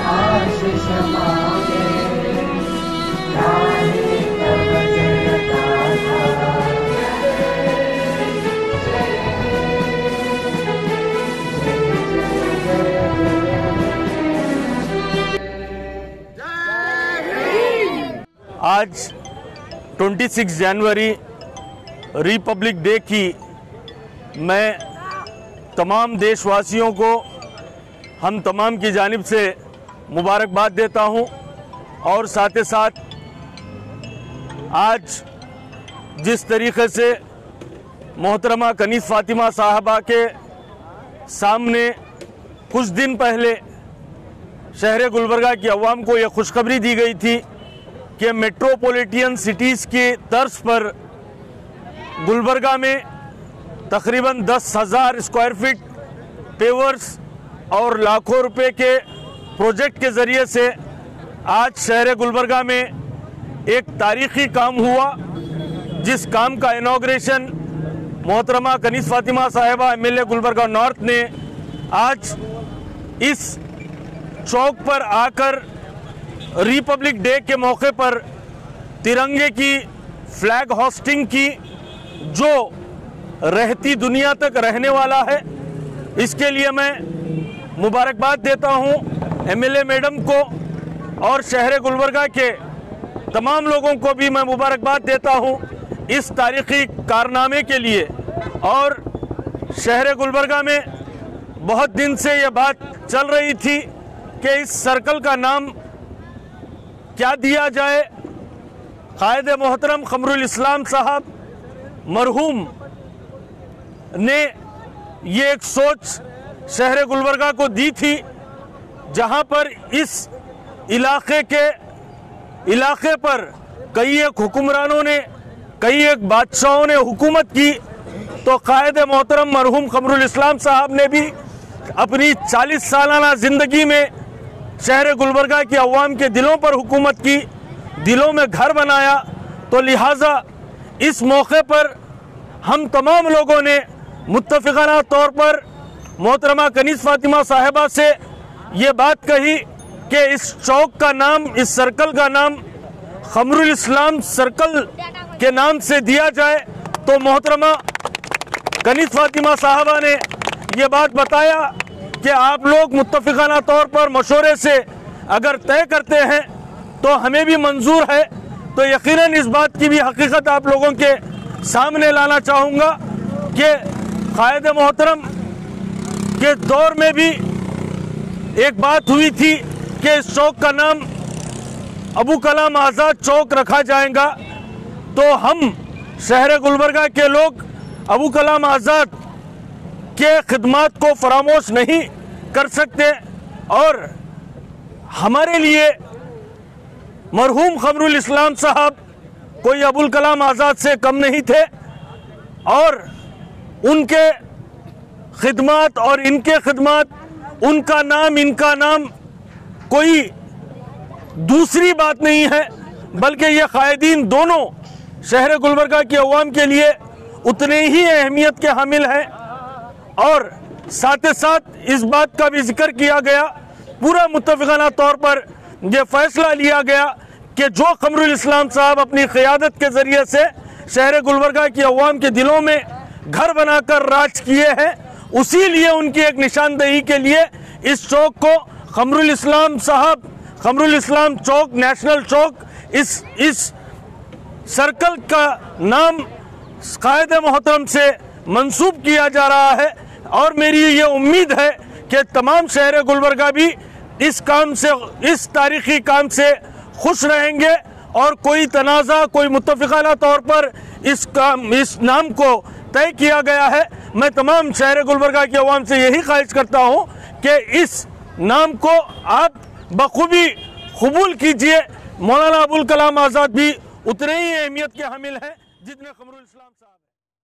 आशीष मांगे, गाहे तब जय गाथा। आज 26 जनवरी रिपब्लिक डे की मैं तमाम देशवासियों को हम तमाम की जानिब से मुबारकबाद देता हूं और साथ ही साथ आज जिस तरीक़े से मोहतरमा कनीज़ फ़ातिमा साहबा के सामने कुछ दिन पहले शहर गुलबर्गा की अवाम को यह खुशखबरी दी गई थी कि मेट्रोपॉलिटन सिटीज़ की तर्ज पर गुलबर्गा में तकरीबन 10,000 स्क्वायर फीट पेवर्स और लाखों रुपए के प्रोजेक्ट के ज़रिए से आज शहर गुलबर्गा में एक तारीख़ी काम हुआ, जिस काम का इनॉग्रेशन मोहतरमा कनीज़ फ़ातिमा साहिबा एमएलए गुलबर्गा नॉर्थ ने आज इस चौक पर आकर रिपब्लिक डे के मौके पर तिरंगे की फ्लैग होस्टिंग की, जो रहती दुनिया तक रहने वाला है। इसके लिए मैं मुबारकबाद देता हूं एमएलए मैडम को और शहर गुलबर्गा के तमाम लोगों को भी मैं मुबारकबाद देता हूं इस तारीख़ी कारनामे के लिए। और शहर गुलबर्गा में बहुत दिन से ये बात चल रही थी कि इस सर्कल का नाम क्या दिया जाए। कायद मोहतरम क़मरुल इस्लाम साहब मरहूम ने ये एक सोच शहर गुलबर्गा को दी थी, जहां पर इस इलाके पर कई एक हुक्मरानों ने, कई एक बादशाहों ने हुकूमत की, तो कायद मोहतरम मरहूम क़मरुल इस्लाम साहब ने भी अपनी 40 सालाना ज़िंदगी में शहर गुलबर्गा की अवाम के दिलों पर हुकूमत की, दिलों में घर बनाया। तो लिहाजा इस मौके पर हम तमाम लोगों ने मुत्तफ़िक़ाना तौर पर मोहतरमा कनीज़ फ़ातिमा साहिबा से ये बात कही कि इस चौक का नाम, इस सर्कल का नाम क़मरुल इस्लाम सर्कल के नाम से दिया जाए। तो मोहतरमा कनीज़ फ़ातिमा साहिबा ने ये बात बताया कि आप लोग मुत्तफ़िक़ाना तौर पर मशवरे से अगर तय करते हैं तो हमें भी मंजूर है। तो यकीनन इस बात की भी हकीकत आप लोगों के सामने लाना चाहूँगा कि कायद मोहतरम के दौर में भी एक बात हुई थी कि इस चौक का नाम अबू कलाम आज़ाद चौक रखा जाएगा। तो हम शहर गुलबर्गा के लोग अबू कलाम आज़ाद के खिदमात को फरामोश नहीं कर सकते और हमारे लिए मरहूम क़मरुल इस्लाम साहब कोई अबुल कलाम आज़ाद से कम नहीं थे और उनके खिदमात और इनके खिदमात, उनका नाम इनका नाम कोई दूसरी बात नहीं है, बल्कि ये कायदीन दोनों शहर गुलबर्गा की अवाम के लिए उतने ही अहमियत के हामिल हैं। और साथ ही साथ इस बात का भी जिक्र किया गया, पूरा मुत्तफ़िक़ाना तौर पर यह फ़ैसला लिया गया कि जो क़मरुल इस्लाम साहब अपनी क़यादत के ज़रिए से शहर गुलबर्गा की अवाम के दिलों में घर बनाकर राज किए हैं, उसी लिए उनकी एक निशानदेही के लिए इस चौक को क़मरुल इस्लाम साहब, क़मरुल इस्लाम चौक, नेशनल चौक, इस सर्कल का नाम कायद मोहतरम से मंसूब किया जा रहा है। और मेरी ये उम्मीद है कि तमाम शहर गुलबर्गा भी इस काम से, इस तारीख़ी काम से खुश रहेंगे और कोई तनाज़ा, कोई मुत्तफ़िक़ाना तौर पर इस नाम को तय किया गया है। मैं तमाम शहर गुलबर्गा की अवाम से यही ख्वाहिश करता हूँ कि इस नाम को आप बखूबी कबूल कीजिए। मौलाना अबुल कलाम आज़ाद भी उतने ही अहमियत के हामिल हैं जितने क़मरुल इस्लाम साहब।